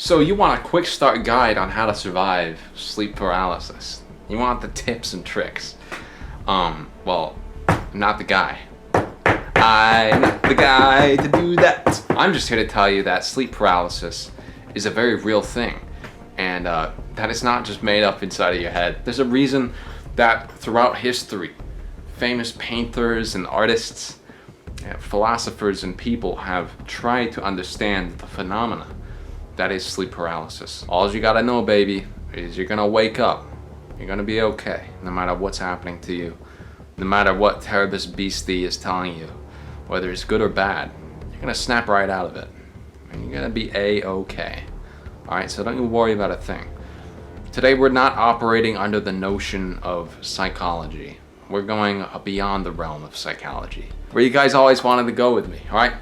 So you want a quick start guide on how to survive sleep paralysis. You want the tips and tricks. Well, not the guy. I'm not the guy to do that. I'm just here to tell you that sleep paralysis is a very real thing. And that it's not just made up inside of your head. There's a reason that throughout history, famous painters and artists, philosophers and people have tried to understand the phenomena that is sleep paralysis. All you gotta know, baby, is you're gonna wake up. You're gonna be okay, no matter what's happening to you. No matter what Terrorist Beastie is telling you, whether it's good or bad, you're gonna snap right out of it. And you're gonna be A-okay. Alright, so don't you worry about a thing. Today we're not operating under the notion of psychology. We're going beyond the realm of psychology. Where you guys always wanted to go with me, alright?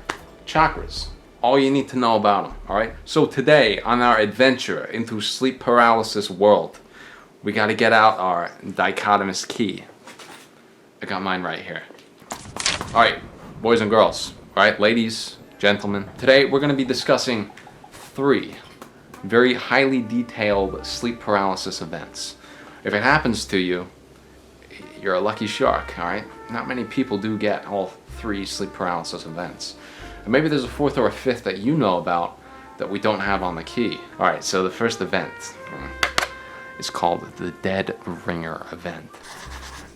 Chakras. All you need to know about them, alright? So today, on our adventure into sleep paralysis world, we gotta get out our dichotomous key. I got mine right here. Alright, boys and girls, alright, ladies, gentlemen. Today we're gonna be discussing 3 very highly detailed sleep paralysis events. If it happens to you, you're a lucky shark, alright? Not many people do get all 3 sleep paralysis events. And maybe there's a 4th or a 5th that you know about that we don't have on the key. Alright, so the first event is called the dead ringer event.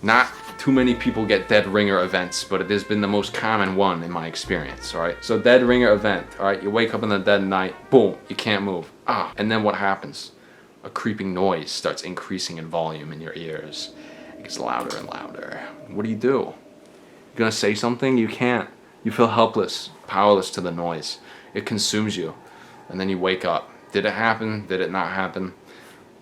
Not too many people get dead ringer events, but it has been the most common one in my experience, alright? So dead ringer event, alright? You wake up in the dead of night, boom, you can't move. And then what happens? A creeping noise starts increasing in volume in your ears. It gets louder and louder. What do? You're gonna say something? You can't. You feel helpless, powerless to the noise. It consumes you. And then you wake up. Did it happen? Did it not happen?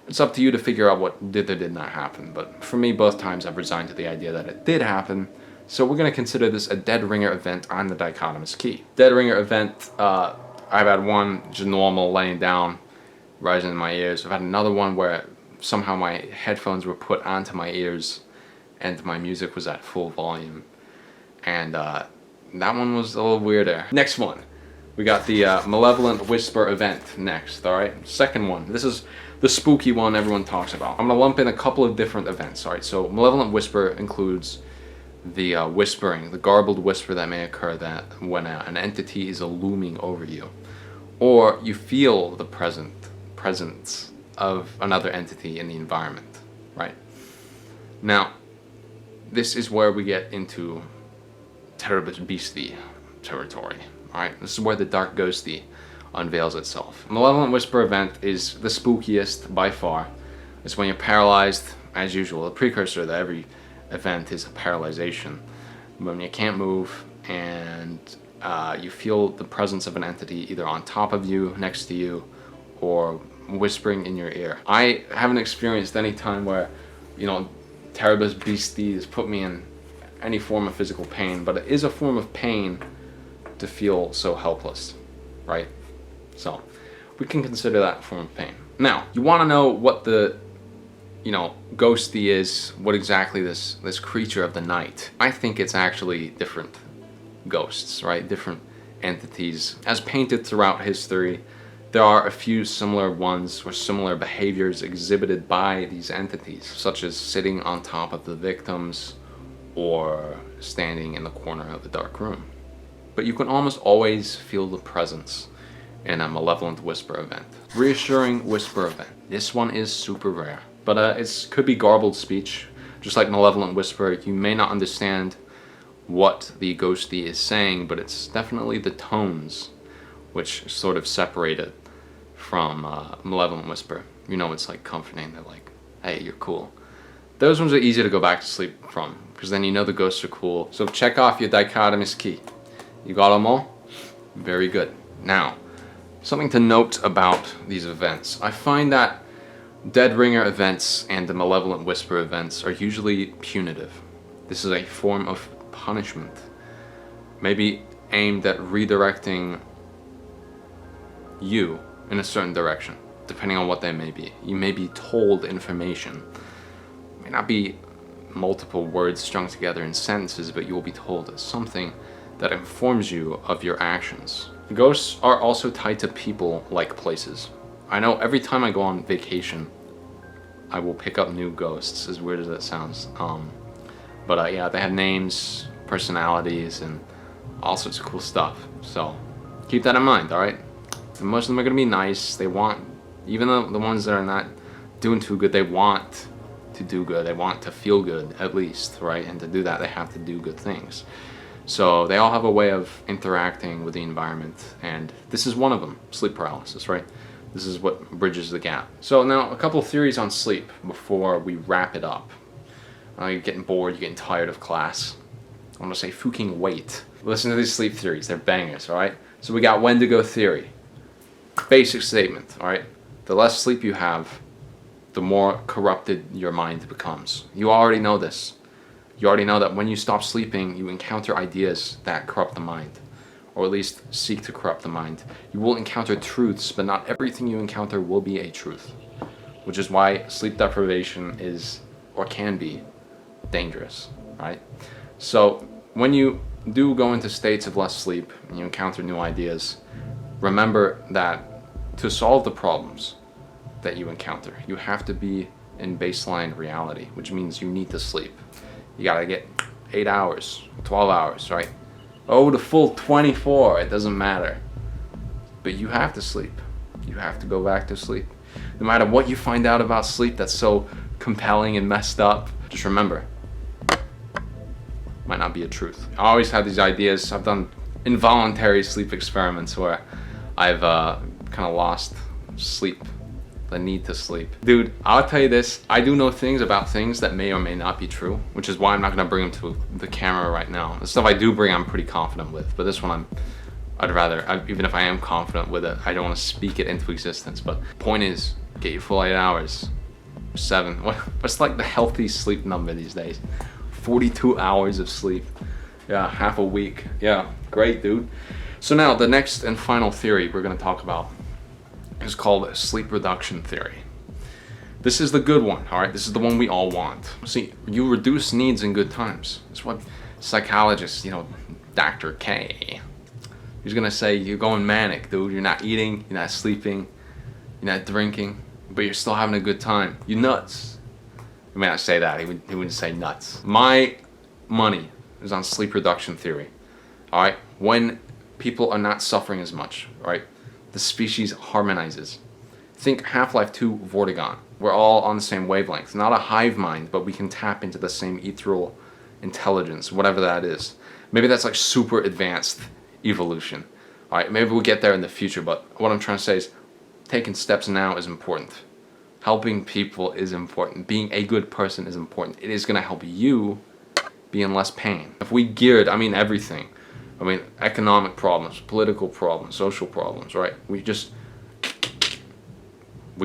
It's up to you to figure out what did or did not happen. But for me, both times I've resigned to the idea that it did happen. So we're gonna consider this a dead ringer event on the dichotomous key. Dead ringer event, I've had one just normal laying down, rising in my ears. I've had another one where somehow my headphones were put onto my ears and my music was at full volume. And that one was a little weirder. Next one, we got the malevolent whisper event next, alright? Second one, this is the spooky one everyone talks about. I'm gonna lump in a couple of different events, alright? So malevolent whisper includes the whispering, the garbled whisper that may occur that when an entity is looming over you, or you feel the presence of another entity in the environment, right? Now, this is where we get into Terrorist Beastie territory, alright? This is where the dark ghosty unveils itself. Malevolent whisper event is the spookiest by far. It's when you're paralyzed, as usual. The precursor to every event is a paralyzation. When you can't move and you feel the presence of an entity either on top of you, next to you, or whispering in your ear. I haven't experienced any time where, you know, Terrorist Beastie has put me in any form of physical pain, but it is a form of pain to feel so helpless, right? So we can consider that a form of pain. Now, you want to know what the, you know, ghosty is, what exactly this creature of the night. I think it's actually different ghosts, right? Different entities. As painted throughout history, there are a few similar ones or similar behaviors exhibited by these entities, such as sitting on top of the victims or standing in the corner of a dark room. But you can almost always feel the presence in a malevolent whisper event. Reassuring whisper event. This one is super rare, but it could be garbled speech. Just like malevolent whisper, you may not understand what the ghosty is saying, but it's definitely the tones which sort of separate it from malevolent whisper. You know, it's like comforting. They're like, hey, you're cool. Those ones are easy to go back to sleep from, because then you know the ghosts are cool. So check off your dichotomous key. You got them all? Very good. Now, something to note about these events. I find that dead ringer events and the malevolent whisper events are usually punitive. This is a form of punishment, maybe aimed at redirecting you in a certain direction, depending on what they may be. You may be told information. It may not be multiple words strung together in sentences, but you will be told something that informs you of your actions. Ghosts are also tied to people like places. I know every time I go on vacation, I will pick up new ghosts, as weird as that sounds. But yeah, they have names, personalities, and all sorts of cool stuff. So keep that in mind, alright? And most of them are going to be nice. They want, even the ones that are not doing too good, they want to do good. They want to feel good, at least, right? And to do that, they have to do good things. So they all have a way of interacting with the environment, and this is one of them, sleep paralysis, right? This is what bridges the gap. So now, a couple of theories on sleep before we wrap it up. You're getting bored, you're getting tired of class. I'm gonna say fucking wait. Listen to these sleep theories, they're bangers, alright? So we got Wendigo theory. Basic statement, alright? The less sleep you have, the more corrupted your mind becomes. You already know this. You already know that when you stop sleeping, you encounter ideas that corrupt the mind, or at least seek to corrupt the mind. You will encounter truths, but not everything you encounter will be a truth, which is why sleep deprivation is, or can be, dangerous, right? So when you do go into states of less sleep and you encounter new ideas, remember that to solve the problems that you encounter, you have to be in baseline reality, which means you need to sleep. You gotta get 8 hours, 12 hours, right? Oh, the full 24, it doesn't matter. But you have to sleep. You have to go back to sleep. No matter what you find out about sleep that's so compelling and messed up, just remember, might not be a truth. I always have these ideas. I've done involuntary sleep experiments where I've kind of lost sleep, the need to sleep. Dude, I'll tell you this, I do know things about things that may or may not be true, which is why I'm not gonna bring them to the camera right now. The stuff I do bring, I'm pretty confident with, but this one I'd rather, even if I am confident with it, I don't want to speak it into existence. But point is, get your full 8 hours, 7. What's like the healthy sleep number these days? 42 hours of sleep. Yeah, half a week. Yeah, great, dude. So now the next and final theory we're gonna talk about is called sleep reduction theory. This is the good one, all right? This is the one we all want. See, you reduce needs in good times. That's what psychologists, Dr. K, he's gonna say you're going manic, dude. You're not eating, you're not sleeping, you're not drinking, but you're still having a good time. You nuts. He may not say that, he wouldn't say nuts. My money is on sleep reduction theory, all right? When people are not suffering as much, right? The species harmonizes. Think Half-Life 2 Vortigaunt. We're all on the same wavelength. Not a hive mind, but we can tap into the same ethereal intelligence, whatever that is. Maybe that's like super advanced evolution. All right, maybe we'll get there in the future, but what I'm trying to say is taking steps now is important. Helping people is important. Being a good person is important. It is gonna help you be in less pain. If we geared, I mean everything, economic problems, political problems, social problems, right? We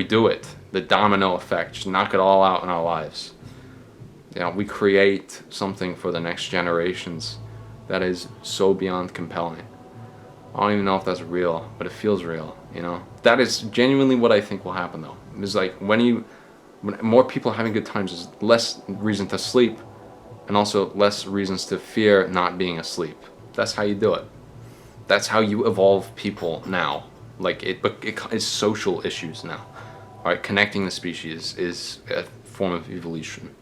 do it. The domino effect, just knock it all out in our lives. We create something for the next generations that is so beyond compelling. I don't even know if that's real, but it feels real, That is genuinely what I think will happen though. It's like when more people are having good times, there's less reason to sleep, and also less reasons to fear not being asleep. That's how you do it. That's how you evolve people now. It's social issues now. All right, connecting the species is a form of evolution.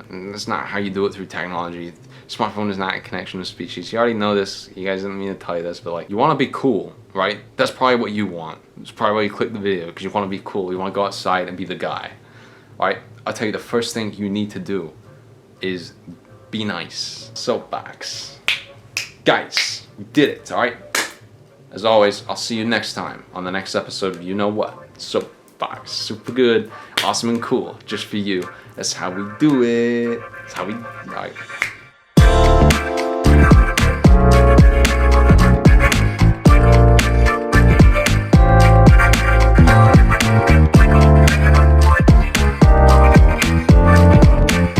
And that's not how you do it through technology. Smartphone is not a connection to species. You already know this. You guys didn't mean to tell you this, but you want to be cool, right? That's probably what you want. That's probably why you click the video, because you want to be cool. You want to go outside and be the guy. All right, I'll tell you the first thing you need to do is be nice. Soapbox. Guys, we did it, alright? As always, I'll see you next time on the next episode of You Know What? Soapbox. Super good, awesome and cool, just for you. That's how we do it. That's how we, alright.